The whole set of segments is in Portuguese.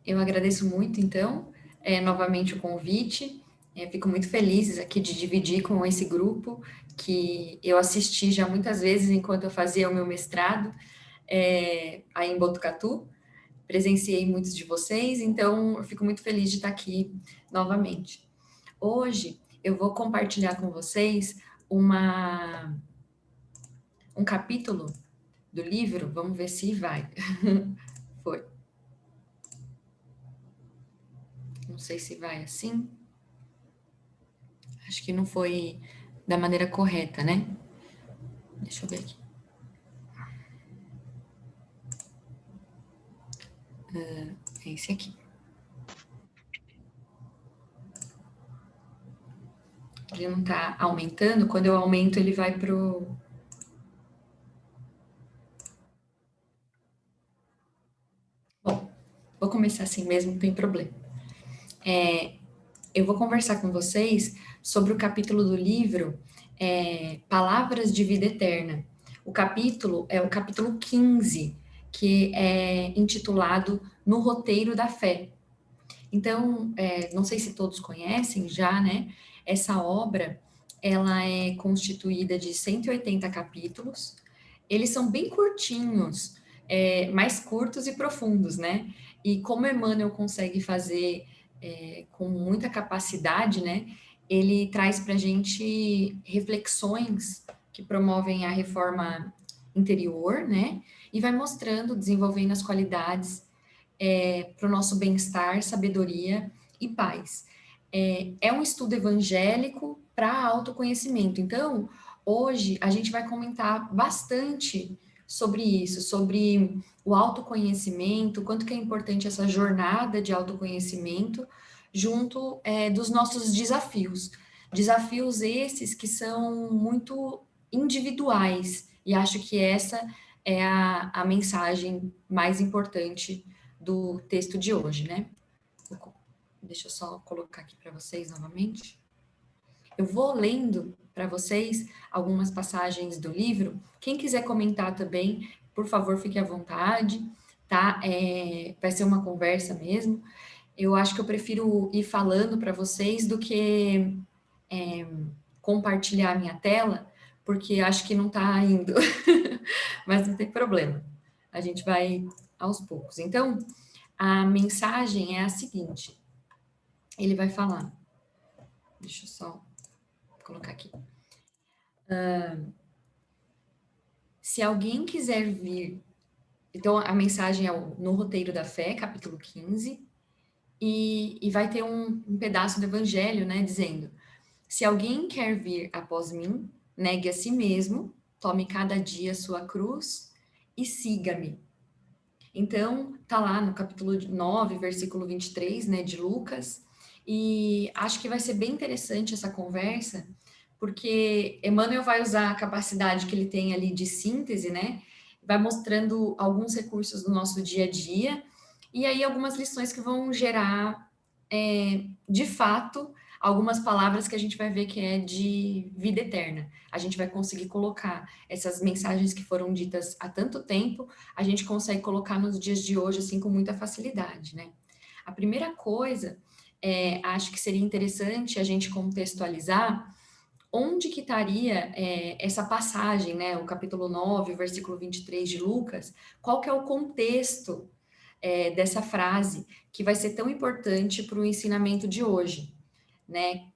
Eu agradeço muito, então, novamente o convite. Fico muito feliz aqui de dividir com esse grupo que eu assisti já muitas vezes enquanto eu fazia o meu mestrado aí em Botucatu. Presenciei muitos de vocês, então eu fico muito feliz de estar aqui novamente. Hoje eu vou compartilhar com vocês um capítulo do livro, vamos ver se vai. Foi. Não sei se vai assim. Acho que não foi da maneira correta, né? Deixa eu ver aqui. É esse aqui. Ele não tá aumentando. Quando eu aumento, ele vai pro... Bom, vou começar assim mesmo, não tem problema. Eu vou conversar com vocês sobre o capítulo do livro Palavras de Vida Eterna. O capítulo é o capítulo 15, que é intitulado No Roteiro da Fé. Então, não sei se todos conhecem já, né? Essa obra, ela é constituída de 180 capítulos. Eles são bem curtinhos, mais curtos e profundos, né? E como Emmanuel consegue fazer com muita capacidade, né? Ele traz para a gente reflexões que promovem a reforma interior, né? E vai mostrando, desenvolvendo as qualidades para o nosso bem-estar, sabedoria e paz. É um estudo evangélico para autoconhecimento. Então, hoje a gente vai comentar bastante sobre isso, sobre o autoconhecimento, quanto que é importante essa jornada de autoconhecimento junto dos nossos desafios. Desafios esses que são muito individuais, e acho que essa é a mensagem mais importante do texto de hoje, né? Deixa eu só colocar aqui para vocês novamente. Eu vou lendo para vocês algumas passagens do livro. Quem quiser comentar também, por favor, fique à vontade, tá? Vai ser uma conversa mesmo. Eu acho que eu prefiro ir falando para vocês do que compartilhar a minha tela, porque acho que não está indo. Mas não tem problema. A gente vai aos poucos. Então, a mensagem é a seguinte: ele vai falar, deixa eu só colocar aqui. Se alguém quiser vir. Então, a mensagem é no Roteiro da Fé, capítulo 15, e vai ter um pedaço do Evangelho, né, dizendo: se alguém quer vir após mim, negue a si mesmo, tome cada dia a sua cruz e siga-me. Então, tá lá no capítulo 9, versículo 23, né, de Lucas, e acho que vai ser bem interessante essa conversa, porque Emmanuel vai usar a capacidade que ele tem ali de síntese, né, vai mostrando alguns recursos do nosso dia a dia, e aí algumas lições que vão gerar, de fato, algumas palavras que a gente vai ver que é de vida eterna. A gente vai conseguir colocar essas mensagens que foram ditas há tanto tempo, a gente consegue colocar nos dias de hoje, assim, com muita facilidade, né? A primeira coisa, acho que seria interessante a gente contextualizar onde que estaria essa passagem, né? O capítulo 9, o versículo 23 de Lucas, qual que é o contexto dessa frase que vai ser tão importante para o ensinamento de hoje, né?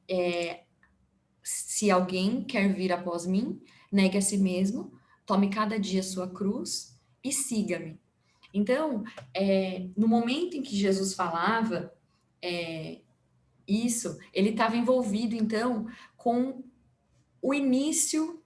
Se alguém quer vir após mim, negue a si mesmo, tome cada dia sua cruz e siga-me. Então, no momento em que Jesus falava isso, ele estava envolvido, então, com o início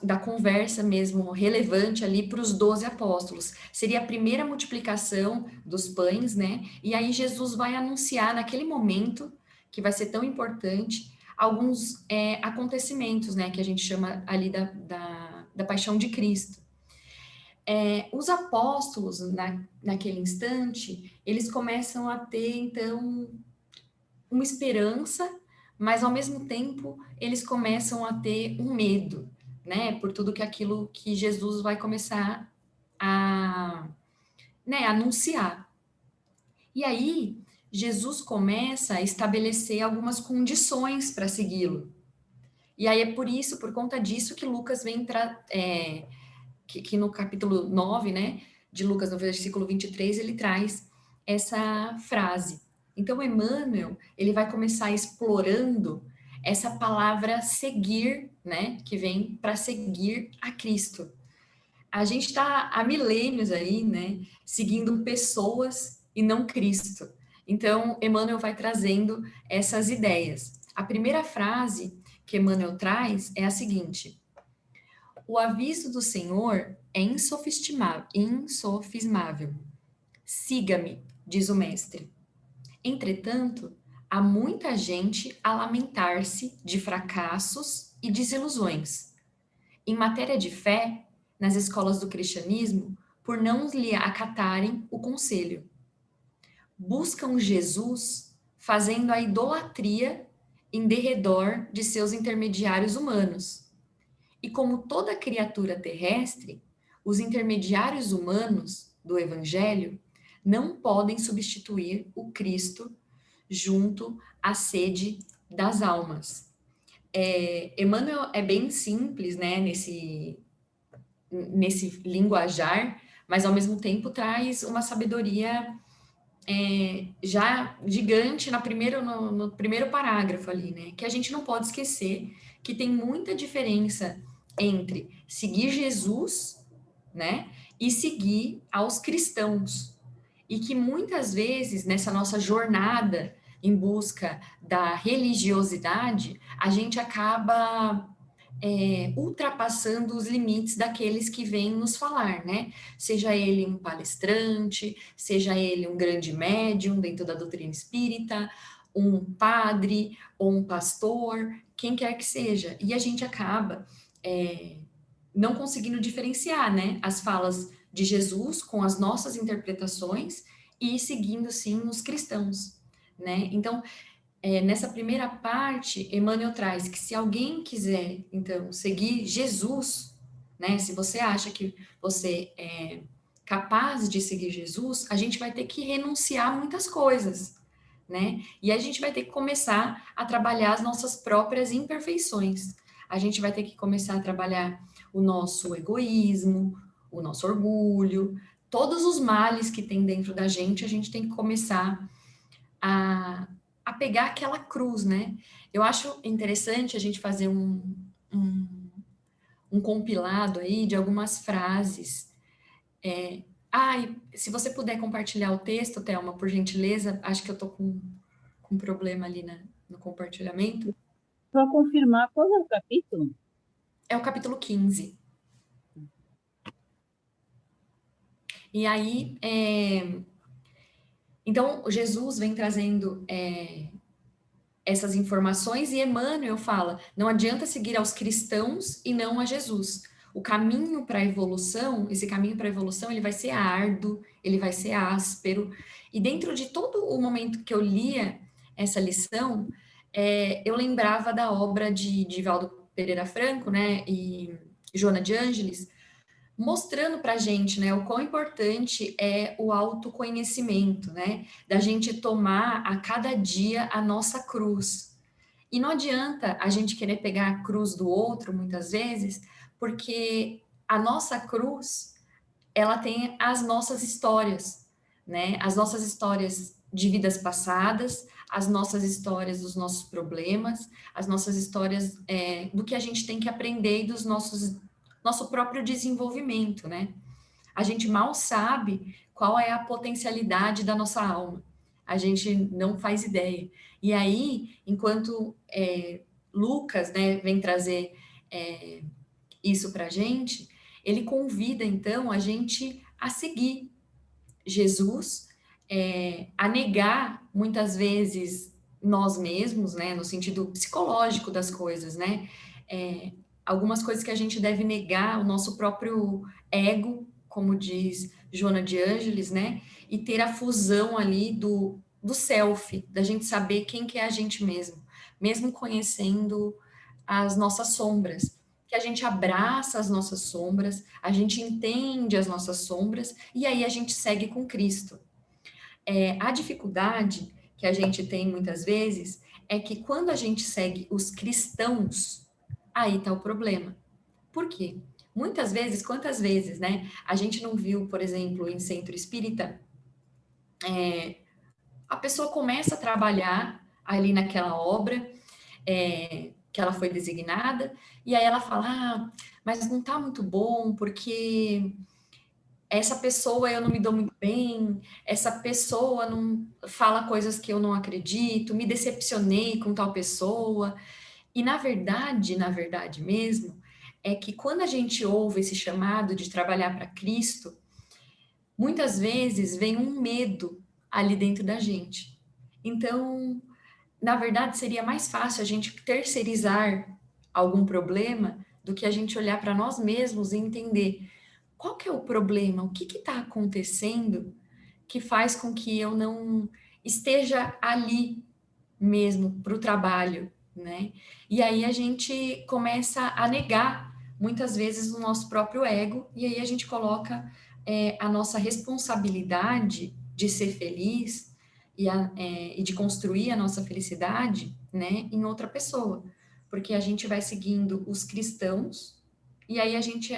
da conversa mesmo relevante ali para os 12 apóstolos. Seria a primeira multiplicação dos pães, né? E aí Jesus vai anunciar naquele momento, que vai ser tão importante, alguns acontecimentos, né? Que a gente chama ali da paixão de Cristo. Os apóstolos, naquele instante, eles começam a ter, então, uma esperança, mas ao mesmo tempo eles começam a ter um medo, né? Por tudo que aquilo que Jesus vai começar a, né, anunciar. E aí, Jesus começa a estabelecer algumas condições para segui-lo. E aí é por isso, por conta disso, que Lucas vem para. Que no capítulo 9, né, de Lucas, no versículo 23, ele traz essa frase. Então, Emmanuel, ele vai começar explorando essa palavra seguir, né, que vem para seguir a Cristo. A gente está há milênios aí, né, seguindo pessoas e não Cristo. Então, Emmanuel vai trazendo essas ideias. A primeira frase que Emmanuel traz é a seguinte: o aviso do Senhor é insofismável. Siga-me, diz o mestre. Entretanto, há muita gente a lamentar-se de fracassos e desilusões. Em matéria de fé, nas escolas do cristianismo, por não lhe acatarem o conselho. Buscam Jesus fazendo a idolatria em derredor de seus intermediários humanos. E como toda criatura terrestre, os intermediários humanos do Evangelho não podem substituir o Cristo junto à sede das almas. Emmanuel é bem simples, né, nesse linguajar, mas ao mesmo tempo traz uma sabedoria já gigante no primeiro parágrafo ali, né? Que a gente não pode esquecer que tem muita diferença entre seguir Jesus, né? E seguir aos cristãos. E que muitas vezes nessa nossa jornada em busca da religiosidade, a gente acaba ultrapassando os limites daqueles que vêm nos falar, né? Seja ele um palestrante, seja ele um grande médium dentro da doutrina espírita, um padre ou um pastor, quem quer que seja. E a gente acaba não conseguindo diferenciar, né? As falas de Jesus com as nossas interpretações e seguindo, sim, os cristãos, né? Então, nessa primeira parte, Emmanuel traz que se alguém quiser, então, seguir Jesus, né, se você acha que você é capaz de seguir Jesus, a gente vai ter que renunciar a muitas coisas, né? E a gente vai ter que começar a trabalhar as nossas próprias imperfeições. A gente vai ter que começar a trabalhar o nosso egoísmo, o nosso orgulho, todos os males que tem dentro da gente, a gente tem que começar a, a pegar aquela cruz, né? Eu acho interessante a gente fazer um, um compilado aí de algumas frases. Se você puder compartilhar o texto, Thelma, por gentileza, acho que eu tô com um problema ali no compartilhamento. Só confirmar qual é o capítulo? É o capítulo 15. E aí, então, Jesus vem trazendo essas informações e Emmanuel fala: não adianta seguir aos cristãos e não a Jesus. O caminho para a evolução, esse caminho para a evolução, ele vai ser árduo, ele vai ser áspero. E dentro de todo o momento que eu lia essa lição, eu lembrava da obra de Divaldo Pereira Franco, né, e Joana de Ângeles, mostrando para a gente, né, o quão importante é o autoconhecimento, né, da gente tomar a cada dia a nossa cruz. E não adianta a gente querer pegar a cruz do outro, muitas vezes, porque a nossa cruz, ela tem as nossas histórias, né, as nossas histórias de vidas passadas, as nossas histórias dos nossos problemas, as nossas histórias do que a gente tem que aprender e dos nosso próprio desenvolvimento, né? A gente mal sabe qual é a potencialidade da nossa alma. A gente não faz ideia. E aí, enquanto Lucas, né, vem trazer isso para a gente, ele convida então a gente a seguir Jesus, a negar muitas vezes nós mesmos, né, no sentido psicológico das coisas, né? Algumas coisas que a gente deve negar, o nosso próprio ego, como diz Joana de Ângeles, né? E ter a fusão ali do self, da gente saber quem que é a gente mesmo conhecendo as nossas sombras. Que a gente abraça as nossas sombras, a gente entende as nossas sombras, e aí a gente segue com Cristo. A dificuldade que a gente tem muitas vezes é que quando a gente segue os cristãos, aí está o problema. Por quê? Muitas vezes, quantas vezes, né? A gente não viu, por exemplo, em centro espírita, a pessoa começa a trabalhar ali naquela obra que ela foi designada, e aí ela fala, mas não tá muito bom, porque essa pessoa eu não me dou muito bem, essa pessoa não fala coisas que eu não acredito, me decepcionei com tal pessoa. E na verdade mesmo, é que quando a gente ouve esse chamado de trabalhar para Cristo, muitas vezes vem um medo ali dentro da gente. Então, na verdade, seria mais fácil a gente terceirizar algum problema do que a gente olhar para nós mesmos e entender qual que é o problema, o que está acontecendo que faz com que eu não esteja ali mesmo para o trabalho, né? E aí a gente começa a negar muitas vezes o nosso próprio ego, e aí a gente coloca a nossa responsabilidade de ser feliz e de construir a nossa felicidade, né, em outra pessoa, porque a gente vai seguindo os cristãos e aí a gente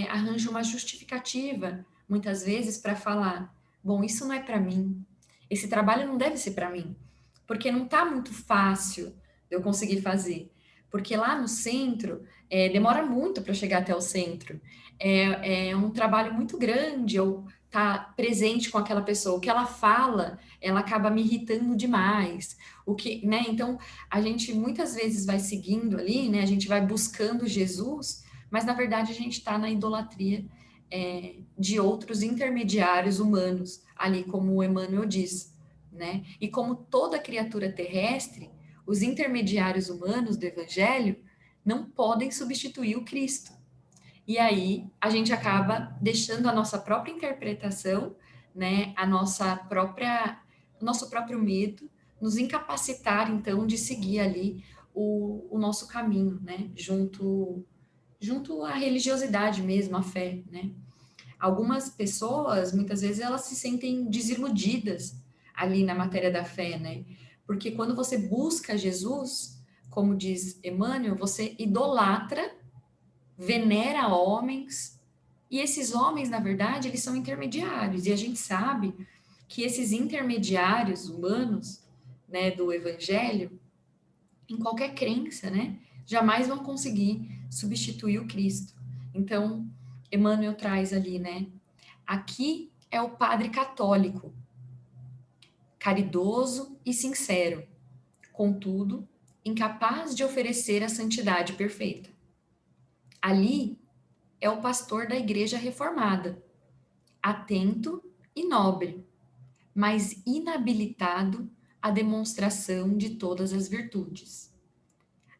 arranja uma justificativa muitas vezes para falar, bom, isso não é para mim, esse trabalho não deve ser para mim, porque não está muito fácil de eu conseguir fazer. Porque lá no centro, demora muito para chegar até o centro. É um trabalho muito grande eu estar presente com aquela pessoa. O que ela fala, ela acaba me irritando demais. O que, né? Então, a gente muitas vezes vai seguindo ali, né? A gente vai buscando Jesus, mas na verdade a gente está na idolatria de outros intermediários humanos, ali como o Emmanuel diz, né? E como toda criatura terrestre, os intermediários humanos do Evangelho não podem substituir o Cristo. E aí a gente acaba deixando a nossa própria interpretação, né? O nosso próprio medo, nos incapacitar então de seguir ali o nosso caminho, né? Junto à religiosidade mesmo, à fé, né? Algumas pessoas, muitas vezes, elas se sentem desiludidas ali na matéria da fé, né? Porque quando você busca Jesus, como diz Emmanuel, você idolatra, venera homens, e esses homens, na verdade, eles são intermediários, e a gente sabe que esses intermediários humanos, né, do evangelho, em qualquer crença, né, jamais vão conseguir substituir o Cristo. Então, Emmanuel traz ali, né, aqui é o padre católico, caridoso e sincero, contudo, incapaz de oferecer a santidade perfeita. Ali é o pastor da igreja reformada, atento e nobre, mas inabilitado à demonstração de todas as virtudes.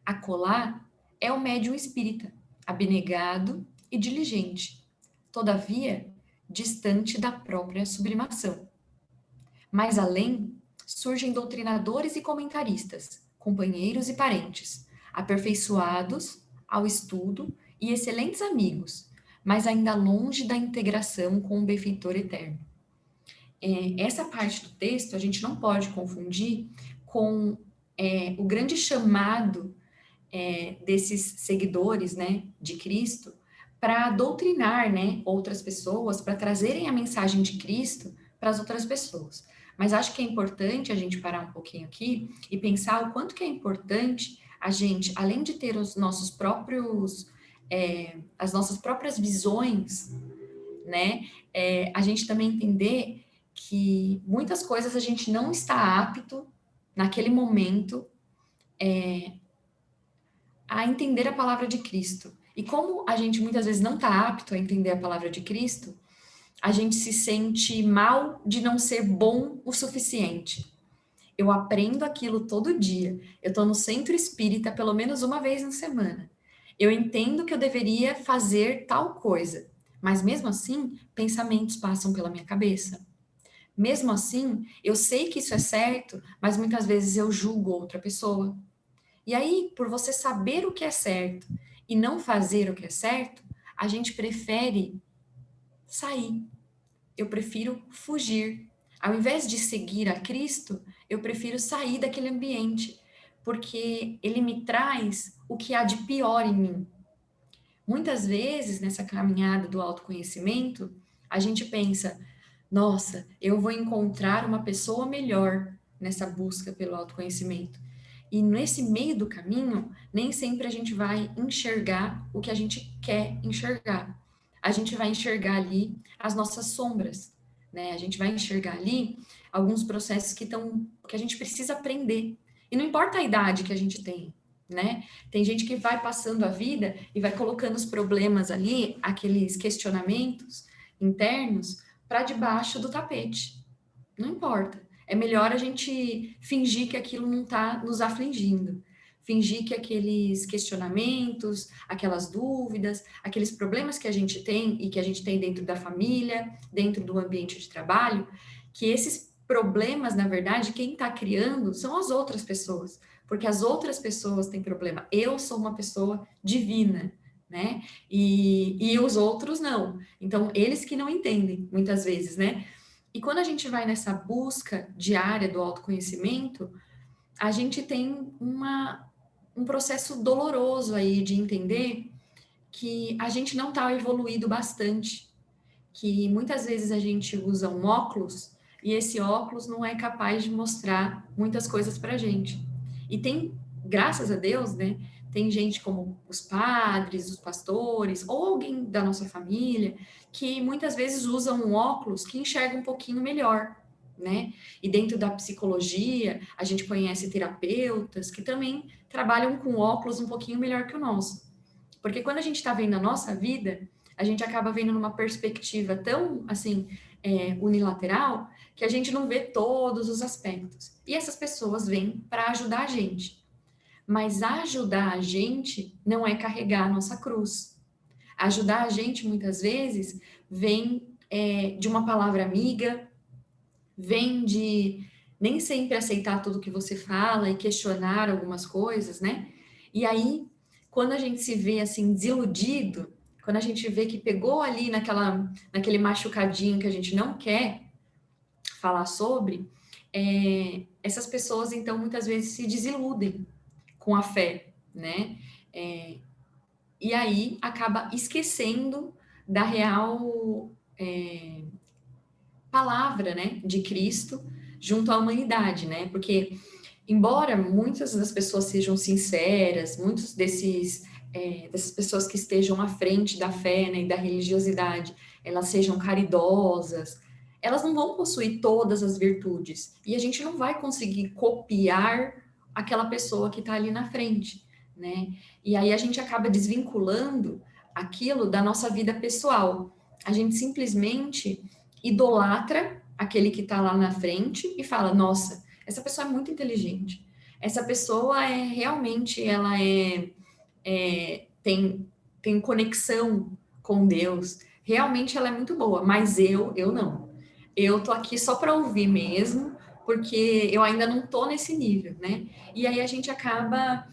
Acolá é o médium espírita, abnegado e diligente, todavia distante da própria sublimação. Mais além, surgem doutrinadores e comentaristas, companheiros e parentes, aperfeiçoados ao estudo e excelentes amigos, mas ainda longe da integração com o benfeitor eterno. Essa parte do texto a gente não pode confundir com o grande chamado desses seguidores, né, de Cristo para doutrinar, né, outras pessoas, para trazerem a mensagem de Cristo para as outras pessoas. Mas acho que é importante a gente parar um pouquinho aqui e pensar o quanto que é importante a gente, além de ter os nossos próprios, as nossas próprias visões, né, a gente também entender que muitas coisas a gente não está apto naquele momento a entender a palavra de Cristo. E como a gente muitas vezes não está apto a entender a palavra de Cristo, a gente se sente mal de não ser bom o suficiente. Eu aprendo aquilo todo dia. Eu estou no centro espírita pelo menos uma vez na semana. Eu entendo que eu deveria fazer tal coisa, mas mesmo assim, pensamentos passam pela minha cabeça. Mesmo assim, eu sei que isso é certo, mas muitas vezes eu julgo outra pessoa. E aí, por você saber o que é certo e não fazer o que é certo, a gente prefere sair. Eu prefiro fugir. Ao invés de seguir a Cristo, eu prefiro sair daquele ambiente, porque ele me traz o que há de pior em mim. Muitas vezes, nessa caminhada do autoconhecimento, a gente pensa, nossa, eu vou encontrar uma pessoa melhor nessa busca pelo autoconhecimento. E nesse meio do caminho, nem sempre a gente vai enxergar o que a gente quer enxergar. A gente vai enxergar ali as nossas sombras, né? A gente vai enxergar ali alguns processos que a gente precisa aprender. E não importa a idade que a gente tem, né? Tem gente que vai passando a vida e vai colocando os problemas ali, aqueles questionamentos internos, para debaixo do tapete. Não importa. É melhor a gente fingir que aquilo não está nos afligindo. Fingir que aqueles questionamentos, aquelas dúvidas, aqueles problemas que a gente tem e que a gente tem dentro da família, dentro do ambiente de trabalho, que esses problemas, na verdade, quem está criando são as outras pessoas. Porque as outras pessoas têm problema. Eu sou uma pessoa divina, né? E os outros não. Então, eles que não entendem, muitas vezes, né? E quando a gente vai nessa busca diária do autoconhecimento, a gente tem um processo doloroso aí de entender que a gente não está evoluído bastante, que muitas vezes a gente usa um óculos e esse óculos não é capaz de mostrar muitas coisas para a gente. E tem, graças a Deus, né? Tem gente como os padres, os pastores, ou alguém da nossa família, que muitas vezes usam um óculos que enxerga um pouquinho melhor, né? E dentro da psicologia, a gente conhece terapeutas que também trabalham com óculos um pouquinho melhor que o nosso. Porque quando a gente está vendo a nossa vida, a gente acaba vendo numa perspectiva tão, assim, unilateral, que a gente não vê todos os aspectos. E essas pessoas vêm para ajudar a gente. Mas ajudar a gente não é carregar a nossa cruz. Ajudar a gente, muitas vezes, vem de uma palavra amiga, vem de nem sempre aceitar tudo que você fala e questionar algumas coisas, né? E aí, quando a gente se vê assim desiludido, quando a gente vê que pegou ali naquele machucadinho que a gente não quer falar sobre, essas pessoas então muitas vezes se desiludem com a fé, né? É, e aí acaba esquecendo da real palavra, né, de Cristo junto à humanidade, né? Porque embora muitas das pessoas sejam sinceras, muitos dessas pessoas que estejam à frente da fé, né, e da religiosidade, elas sejam caridosas, elas não vão possuir todas as virtudes e a gente não vai conseguir copiar aquela pessoa que está ali na frente, né? E aí a gente acaba desvinculando aquilo da nossa vida pessoal. A gente simplesmente idolatra aquele que está lá na frente e fala: nossa, essa pessoa é muito inteligente. Essa pessoa realmente, ela tem conexão com Deus. Realmente ela é muito boa, mas eu não. Eu tô aqui só para ouvir mesmo, porque eu ainda não tô nesse nível, né? E aí a gente acaba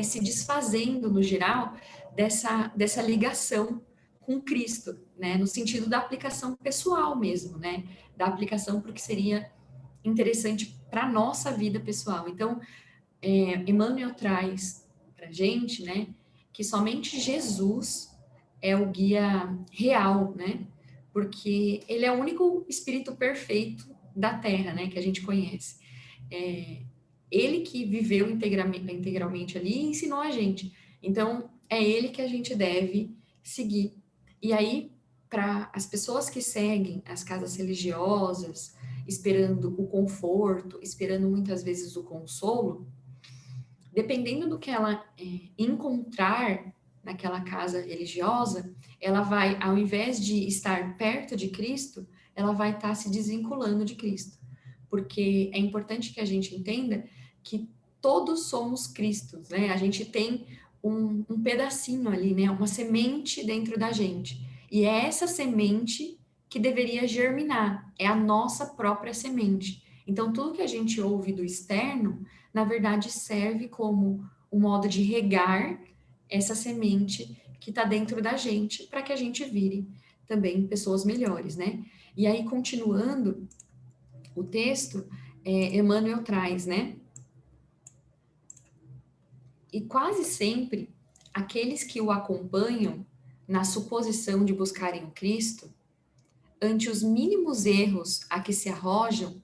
se desfazendo, no geral, dessa ligação com Cristo, né? No sentido da aplicação pessoal mesmo, né? Da aplicação para o que seria interessante para a nossa vida pessoal. Então, Emmanuel traz para a gente, né, que somente Jesus é o guia real, né? Porque ele é o único espírito perfeito da Terra, né, que a gente conhece. É, ele que viveu integralmente ali e ensinou a gente. Então, é ele que a gente deve seguir. E aí, para as pessoas que seguem as casas religiosas, esperando o conforto, esperando muitas vezes o consolo, dependendo do que ela encontrar naquela casa religiosa, ela vai, ao invés de estar perto de Cristo, ela vai estar se desvinculando de Cristo. Porque é importante que a gente entenda que todos somos Cristos, né? A gente tem um pedacinho ali, né? Uma semente dentro da gente. E é essa semente que deveria germinar, é a nossa própria semente. Então, tudo que a gente ouve do externo na verdade, serve como um modo de regar essa semente que está dentro da gente, para que a gente vire também pessoas melhores, né? E aí, continuando, o texto, Emmanuel traz, né? E quase sempre, aqueles que o acompanham na suposição de buscarem o Cristo, ante os mínimos erros a que se arrojam,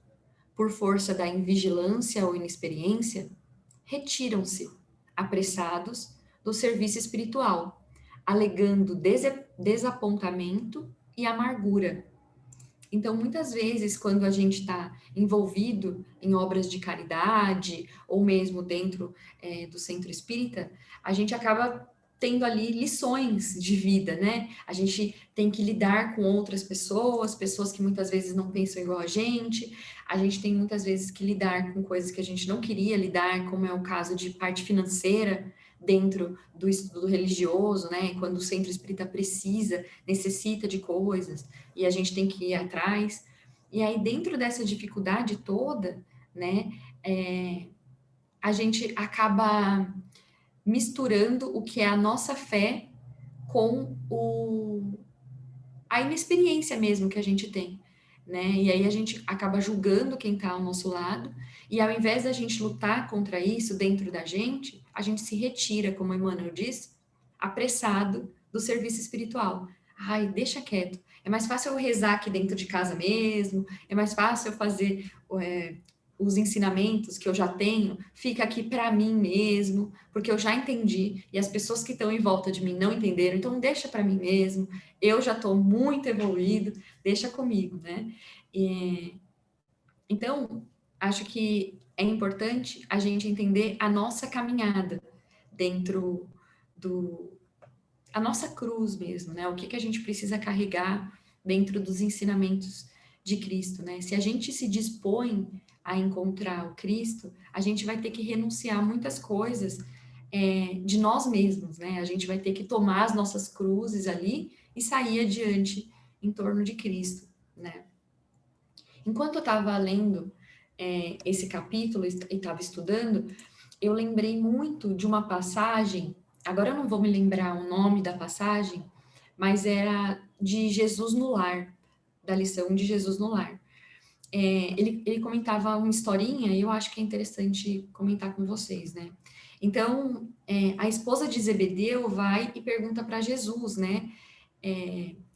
por força da invigilância ou inexperiência, retiram-se, apressados, do serviço espiritual, alegando desapontamento e amargura. Então, muitas vezes, quando a gente está envolvido em obras de caridade, ou mesmo dentro do centro espírita, a gente acaba tendo ali lições de vida, né? A gente tem que lidar com outras pessoas, pessoas que muitas vezes não pensam igual a gente tem muitas vezes que lidar com coisas que a gente não queria lidar, como é o caso de parte financeira dentro do estudo religioso, né? Quando o centro espírita precisa, necessita de coisas e a gente tem que ir atrás. E aí, dentro dessa dificuldade toda, né, a gente acaba misturando o que é a nossa fé com a inexperiência mesmo que a gente tem, né? E aí a gente acaba julgando quem está ao nosso lado, e ao invés da gente lutar contra isso dentro da gente, a gente se retira, como Emmanuel diz, apressado do serviço espiritual. Ai, deixa quieto. É mais fácil eu rezar aqui dentro de casa mesmo, é mais fácil eu fazer os ensinamentos que eu já tenho, fica aqui para mim mesmo, porque eu já entendi e as pessoas que estão em volta de mim não entenderam, então deixa para mim mesmo. Eu já estou muito evoluído, deixa comigo, né? Então, acho que é importante a gente entender a nossa caminhada dentro do a nossa cruz mesmo, né? O que a gente precisa carregar dentro dos ensinamentos de Cristo, né? Se a gente se dispõe a encontrar o Cristo, a gente vai ter que renunciar a muitas coisas de nós mesmos, né? A gente vai ter que tomar as nossas cruzes ali e sair adiante em torno de Cristo, né? Enquanto eu estava lendo esse capítulo e estava estudando, eu lembrei muito de uma passagem, agora eu não vou me lembrar o nome da passagem, mas era de Jesus no Lar, da lição de Jesus no Lar. Ele comentava uma historinha e eu acho que é interessante comentar com vocês, né? Então, a esposa de Zebedeu vai e pergunta para Jesus, né?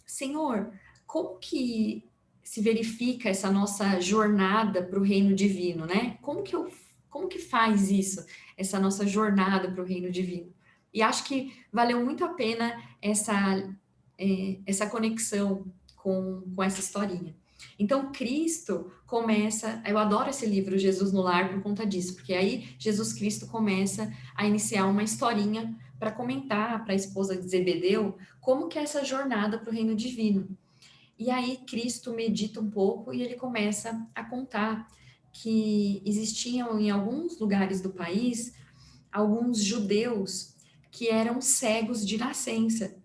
Senhor, como que se verifica essa nossa jornada para o reino divino, né? Como que faz isso, essa nossa jornada para o reino divino? E acho que valeu muito a pena essa conexão com essa historinha. Então, Cristo começa, eu adoro esse livro, Jesus no Lar, por conta disso, porque aí Jesus Cristo começa a iniciar uma historinha para comentar para a esposa de Zebedeu como que é essa jornada para o reino divino. E aí Cristo medita um pouco e ele começa a contar que existiam em alguns lugares do país alguns judeus que eram cegos de nascença.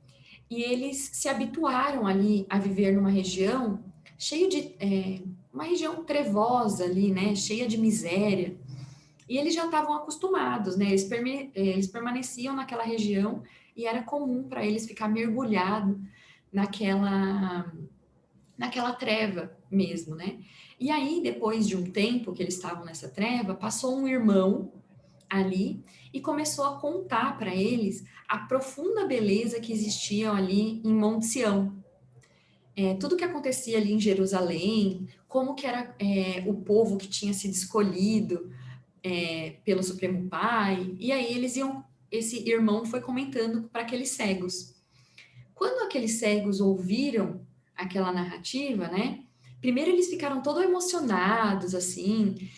E eles se habituaram ali a viver numa região cheia de uma região trevosa ali, né, cheia de miséria. E eles já estavam acostumados, né? Eles permaneciam naquela região e era comum para eles ficar mergulhado naquela treva mesmo, né? E aí, depois de um tempo que eles estavam nessa treva, passou um irmão ali e começou a contar para eles a profunda beleza que existia ali em Monte Sião. Tudo que acontecia ali em Jerusalém, como que era o povo que tinha sido escolhido pelo Supremo Pai, e aí esse irmão foi comentando para aqueles cegos. Quando aqueles cegos ouviram aquela narrativa, né? Primeiro eles ficaram todos emocionados, assim,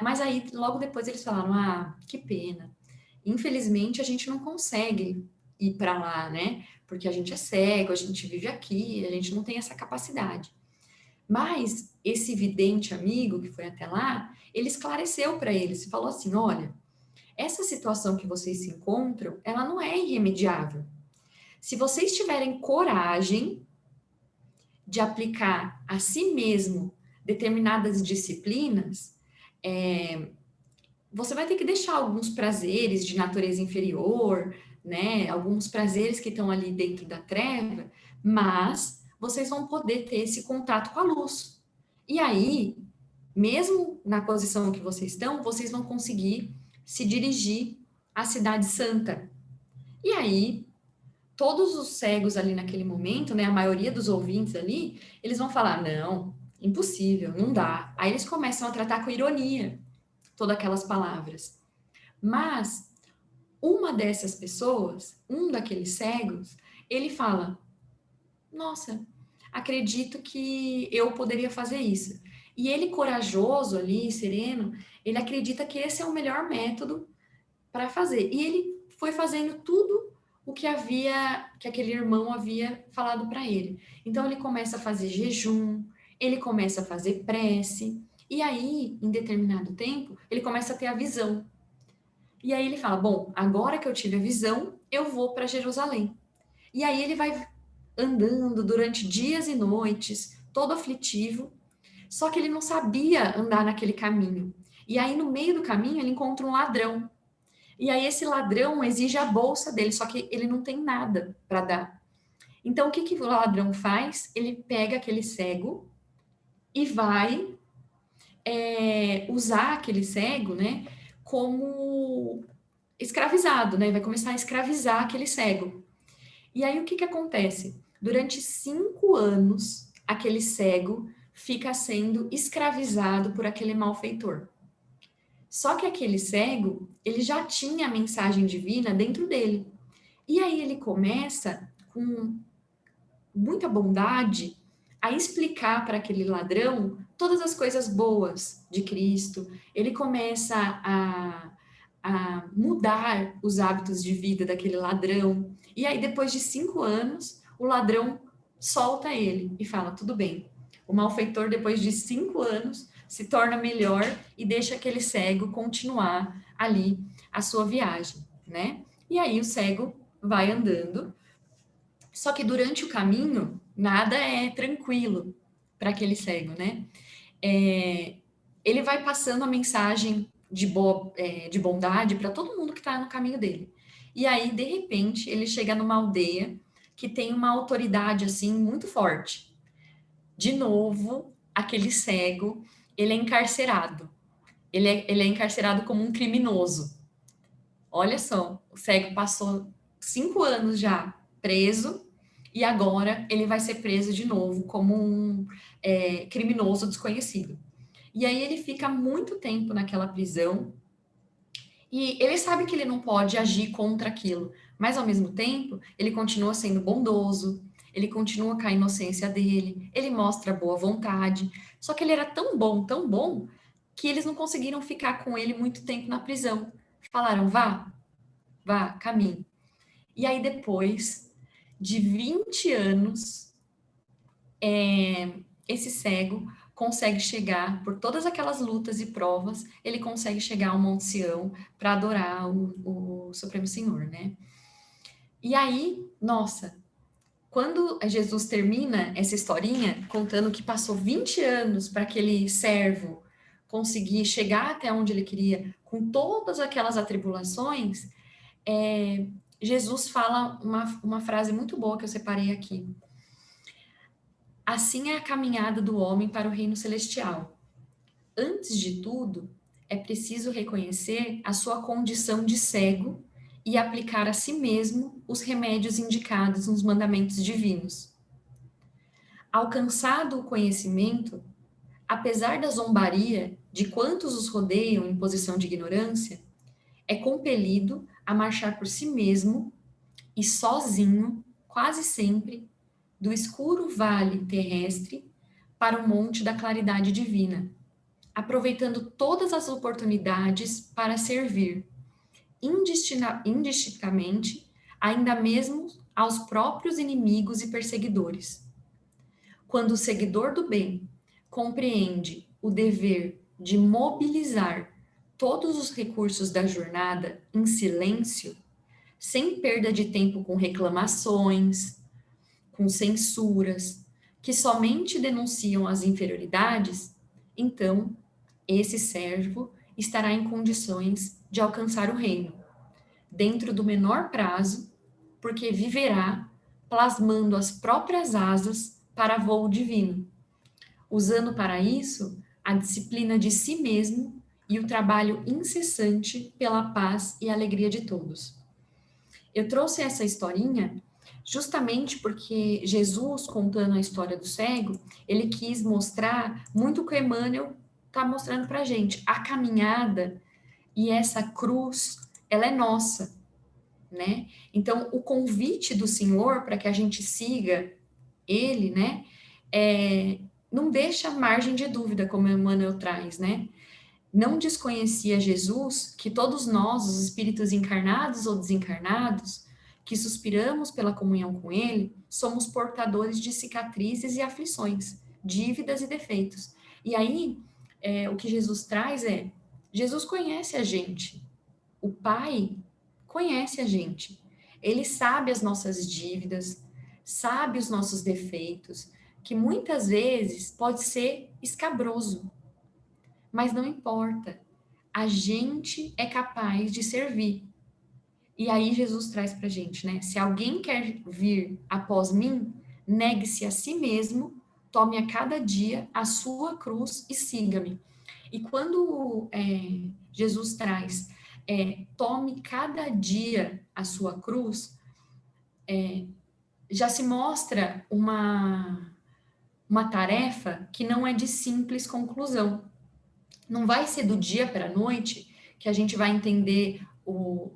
mas aí logo depois eles falaram: ah, que pena. Infelizmente a gente não consegue ir para lá, né? Porque a gente é cego, a gente vive aqui, a gente não tem essa capacidade. Mas esse vidente amigo que foi até lá, ele esclareceu para eles e falou assim: olha, essa situação que vocês se encontram, ela não é irremediável. Se vocês tiverem coragem de aplicar a si mesmo determinadas disciplinas, você vai ter que deixar alguns prazeres de natureza inferior, né? Alguns prazeres que estão ali dentro da treva, mas vocês vão poder ter esse contato com a luz. E aí, mesmo na posição que vocês estão, vocês vão conseguir se dirigir à cidade santa. E aí, todos os cegos ali naquele momento, né, a maioria dos ouvintes ali, eles vão falar, não, impossível, não dá. Aí eles começam a tratar com ironia todas aquelas palavras. Mas uma dessas pessoas, um daqueles cegos, ele fala, nossa, acredito que eu poderia fazer isso. E ele, corajoso ali, sereno, ele acredita que esse é o melhor método para fazer. E ele foi fazendo tudo o que aquele irmão havia falado para ele. Então ele começa a fazer jejum, ele começa a fazer prece, e aí, em determinado tempo, ele começa a ter a visão. E aí ele fala: "Bom, agora que eu tive a visão, eu vou para Jerusalém". E aí ele vai andando durante dias e noites, todo aflitivo, só que ele não sabia andar naquele caminho. E aí no meio do caminho ele encontra um ladrão. E aí esse ladrão exige a bolsa dele, só que ele não tem nada para dar. Então o que que o ladrão faz? Ele pega aquele cego e vai usar aquele cego, né, como escravizado, né? Vai começar a escravizar aquele cego. E aí o que que acontece? Durante 5 anos, aquele cego fica sendo escravizado por aquele malfeitor. Só que aquele cego, ele já tinha a mensagem divina dentro dele. E aí ele começa, com muita bondade, a explicar para aquele ladrão todas as coisas boas de Cristo. Ele começa a mudar os hábitos de vida daquele ladrão. E aí, depois de 5 anos, o ladrão solta ele e fala: tudo bem. O malfeitor, depois de 5 anos, se torna melhor e deixa aquele cego continuar ali a sua viagem, né? E aí o cego vai andando, só que durante o caminho, nada é tranquilo para aquele cego, né? Ele vai passando a mensagem de bondade para todo mundo que está no caminho dele. E aí, de repente, ele chega numa aldeia que tem uma autoridade assim muito forte. De novo, aquele cego, ele é encarcerado. Ele é encarcerado como um criminoso. Olha só, o cego passou 5 anos já preso e agora ele vai ser preso de novo como um criminoso desconhecido. E aí ele fica muito tempo naquela prisão e ele sabe que ele não pode agir contra aquilo, mas ao mesmo tempo ele continua sendo bondoso, ele continua com a inocência dele, ele mostra boa vontade. Só que ele era tão bom, que eles não conseguiram ficar com ele muito tempo na prisão. Falaram: vá, caminhe. E aí depois de 20 anos, esse cego consegue chegar, por todas aquelas lutas e provas, ele consegue chegar ao Monte Sião para adorar o Supremo Senhor, né? E aí, nossa, quando Jesus termina essa historinha, contando que passou 20 anos para aquele servo conseguir chegar até onde ele queria, com todas aquelas atribulações, Jesus fala uma frase muito boa que eu separei aqui. Assim é a caminhada do homem para o reino celestial. Antes de tudo, é preciso reconhecer a sua condição de cego e aplicar a si mesmo os remédios indicados nos mandamentos divinos. Alcançado o conhecimento, apesar da zombaria de quantos os rodeiam em posição de ignorância, é compelido a marchar por si mesmo e sozinho, quase sempre, do escuro vale terrestre para o monte da claridade divina, aproveitando todas as oportunidades para servir, indistintamente, ainda mesmo aos próprios inimigos e perseguidores. Quando o seguidor do bem compreende o dever de mobilizar todos os recursos da jornada em silêncio, sem perda de tempo com reclamações, com censuras, que somente denunciam as inferioridades, então esse servo estará em condições de alcançar o reino, dentro do menor prazo, porque viverá plasmando as próprias asas para voo divino, usando para isso a disciplina de si mesmo e o trabalho incessante pela paz e alegria de todos. Eu trouxe essa historinha justamente porque Jesus, contando a história do cego, ele quis mostrar muito o que Emmanuel está mostrando para a gente. A caminhada e essa cruz, ela é nossa, né? Então, o convite do Senhor para que a gente siga ele, né, não deixa margem de dúvida, como Emmanuel traz, né? Não desconhecia Jesus que todos nós, os espíritos encarnados ou desencarnados, que suspiramos pela comunhão com Ele, somos portadores de cicatrizes e aflições, dívidas e defeitos. E aí, o que Jesus traz Jesus conhece a gente, o Pai conhece a gente, Ele sabe as nossas dívidas, sabe os nossos defeitos, que muitas vezes pode ser escabroso, mas não importa. A gente é capaz de servir. E aí Jesus traz para a gente, né? Se alguém quer vir após mim, negue-se a si mesmo, tome a cada dia a sua cruz e siga-me. E quando Jesus traz, tome cada dia a sua cruz, já se mostra uma tarefa que não é de simples conclusão. Não vai ser do dia para a noite que a gente vai entender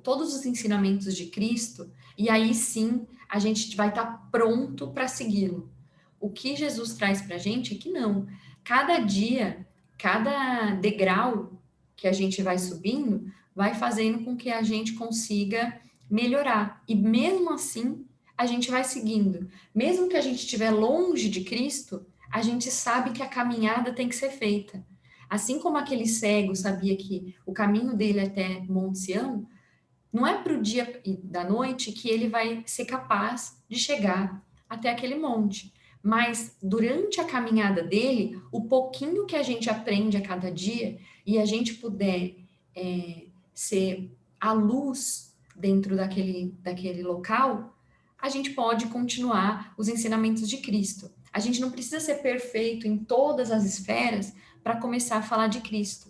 todos os ensinamentos de Cristo e aí sim a gente vai estar pronto para segui-lo. O que Jesus traz para a gente é que não. Cada dia, cada degrau que a gente vai subindo, vai fazendo com que a gente consiga melhorar. E mesmo assim, a gente vai seguindo. Mesmo que a gente estiver longe de Cristo, a gente sabe que a caminhada tem que ser feita. Assim como aquele cego sabia que o caminho dele até Monte Sião, não é para o dia e da noite que ele vai ser capaz de chegar até aquele monte. Mas durante a caminhada dele, o pouquinho que a gente aprende a cada dia e a gente puder ser a luz dentro daquele local, a gente pode continuar os ensinamentos de Cristo. A gente não precisa ser perfeito em todas as esferas para começar a falar de Cristo.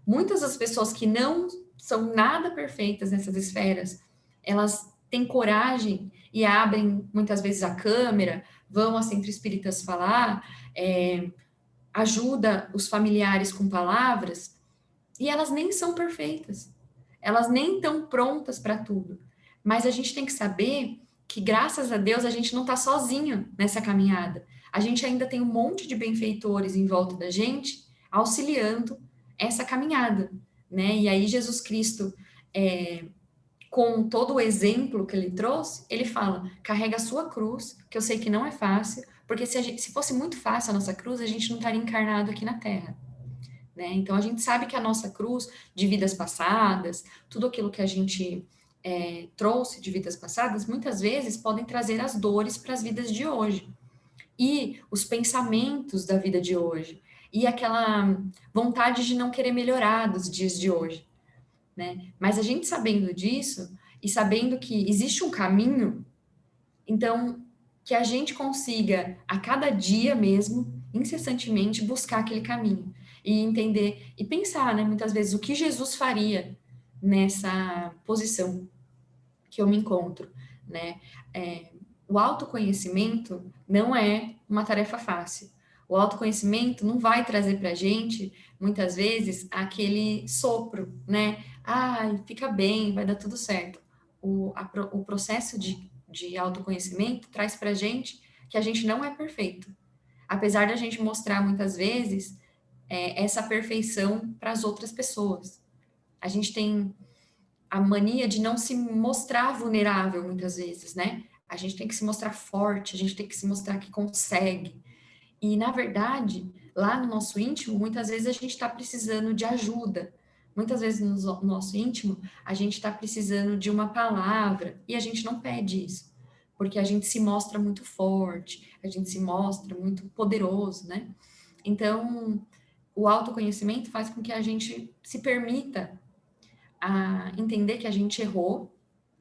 Muitas das pessoas que não são nada perfeitas nessas esferas, elas têm coragem e abrem muitas vezes a câmera, vão a centro espíritas falar, ajuda os familiares com palavras, e elas nem são perfeitas. Elas nem estão prontas para tudo. Mas a gente tem que saber que, graças a Deus, a gente não está sozinho nessa caminhada. A gente ainda tem um monte de benfeitores em volta da gente, auxiliando essa caminhada, né? E aí Jesus Cristo, com todo o exemplo que ele trouxe, ele fala: carrega a sua cruz, que eu sei que não é fácil, porque se fosse muito fácil a nossa cruz, a gente não estaria encarnado aqui na Terra. Né? Então, a gente sabe que a nossa cruz de vidas passadas, tudo aquilo que a gente trouxe de vidas passadas, muitas vezes podem trazer as dores para as vidas de hoje. E os pensamentos da vida de hoje. E aquela vontade de não querer melhorar dos dias de hoje. Né? Mas a gente sabendo disso, e sabendo que existe um caminho, então, que a gente consiga, a cada dia mesmo, incessantemente, buscar aquele caminho e entender e pensar, né, muitas vezes, o que Jesus faria nessa posição que eu me encontro, né? O autoconhecimento não é uma tarefa fácil. O autoconhecimento não vai trazer para a gente, muitas vezes, aquele sopro, né? Ah, fica bem, vai dar tudo certo. O processo de autoconhecimento traz para a gente que a gente não é perfeito. Apesar da gente mostrar, muitas vezes, essa perfeição para as outras pessoas. A gente tem a mania de não se mostrar vulnerável, muitas vezes, né? A gente tem que se mostrar forte, a gente tem que se mostrar que consegue. E, na verdade, lá no nosso íntimo, muitas vezes a gente está precisando de ajuda. Muitas vezes no nosso íntimo, a gente está precisando de uma palavra e a gente não pede isso, porque a gente se mostra muito forte, a gente se mostra muito poderoso, né? Então, o autoconhecimento faz com que a gente se permita a entender que a gente errou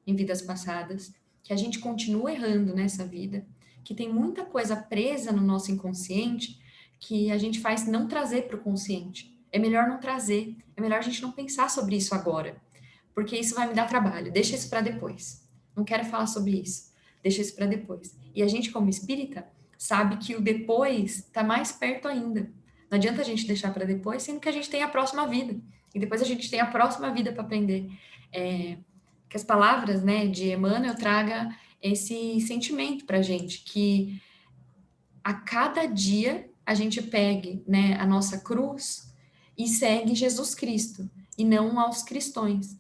em vidas passadas, que a gente continua errando nessa vida, que tem muita coisa presa no nosso inconsciente que a gente faz não trazer para o consciente. É melhor não trazer, é melhor a gente não pensar sobre isso agora, porque isso vai me dar trabalho, deixa isso para depois. Não quero falar sobre isso, deixa isso para depois. E a gente, como espírita, sabe que o depois está mais perto ainda. Não adianta a gente deixar para depois, sendo que a gente tem a próxima vida. E depois a gente tem a próxima vida para aprender. Que as palavras, né, de Emmanuel traga esse sentimento para a gente, que a cada dia a gente pegue, né, a nossa cruz e segue Jesus Cristo e não aos cristãos,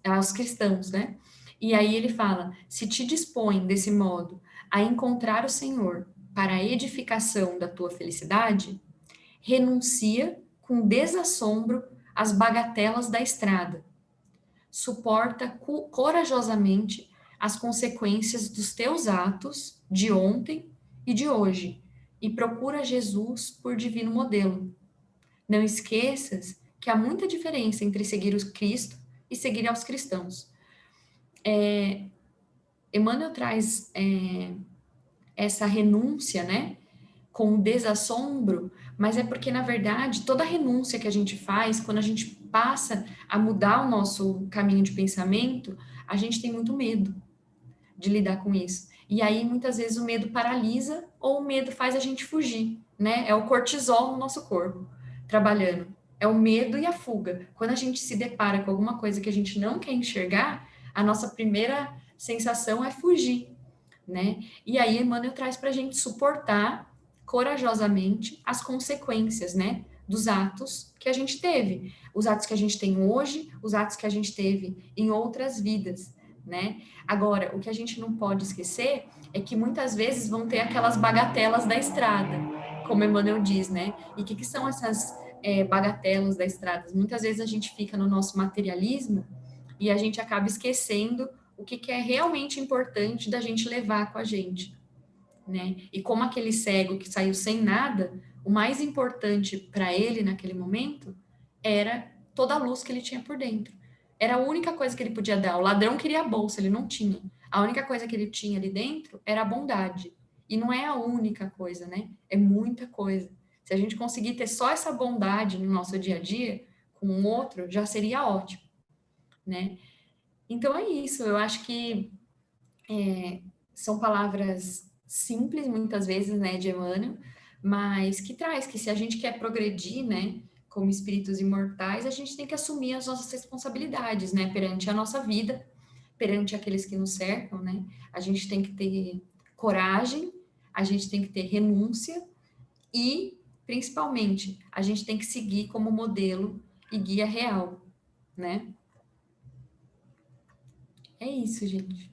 né? E aí ele fala: se te dispõe desse modo a encontrar o Senhor para a edificação da tua felicidade, renuncia com desassombro às bagatelas da estrada, suporta corajosamente as consequências dos teus atos de ontem e de hoje e procura Jesus por divino modelo. Não esqueças que há muita diferença entre seguir o Cristo e seguir aos cristãos. Emmanuel traz essa renúncia, né, com desassombro, mas é porque, na verdade, toda renúncia que a gente faz, quando a gente passa a mudar o nosso caminho de pensamento, a gente tem muito medo de lidar com isso. E aí, muitas vezes, o medo paralisa ou o medo faz a gente fugir, né? É o cortisol no nosso corpo trabalhando. É o medo e a fuga. Quando a gente se depara com alguma coisa que a gente não quer enxergar, a nossa primeira sensação é fugir, né? E aí, Emmanuel traz para a gente suportar corajosamente as consequências, né? Dos atos que a gente teve, os atos que a gente tem hoje, os atos que a gente teve em outras vidas, né? Agora, o que a gente não pode esquecer é que muitas vezes vão ter aquelas bagatelas da estrada, como Emmanuel diz, né? E o que são essas bagatelas da estrada? Muitas vezes a gente fica no nosso materialismo e a gente acaba esquecendo o que é realmente importante da gente levar com a gente, né? E como aquele cego que saiu sem nada, o mais importante para ele naquele momento era toda a luz que ele tinha por dentro. Era a única coisa que ele podia dar. O ladrão queria a bolsa, ele não tinha. A única coisa que ele tinha ali dentro era a bondade. E não é a única coisa, né? É muita coisa. Se a gente conseguir ter só essa bondade no nosso dia a dia, com um outro, já seria ótimo, né? Então é isso. Eu acho que são palavras simples, muitas vezes, né, de Emmanuel, mas que traz que se a gente quer progredir, né, como espíritos imortais, a gente tem que assumir as nossas responsabilidades, né, perante a nossa vida, perante aqueles que nos cercam, né? A gente tem que ter coragem, a gente tem que ter renúncia e, principalmente, a gente tem que seguir como modelo e guia real, né? É isso, gente.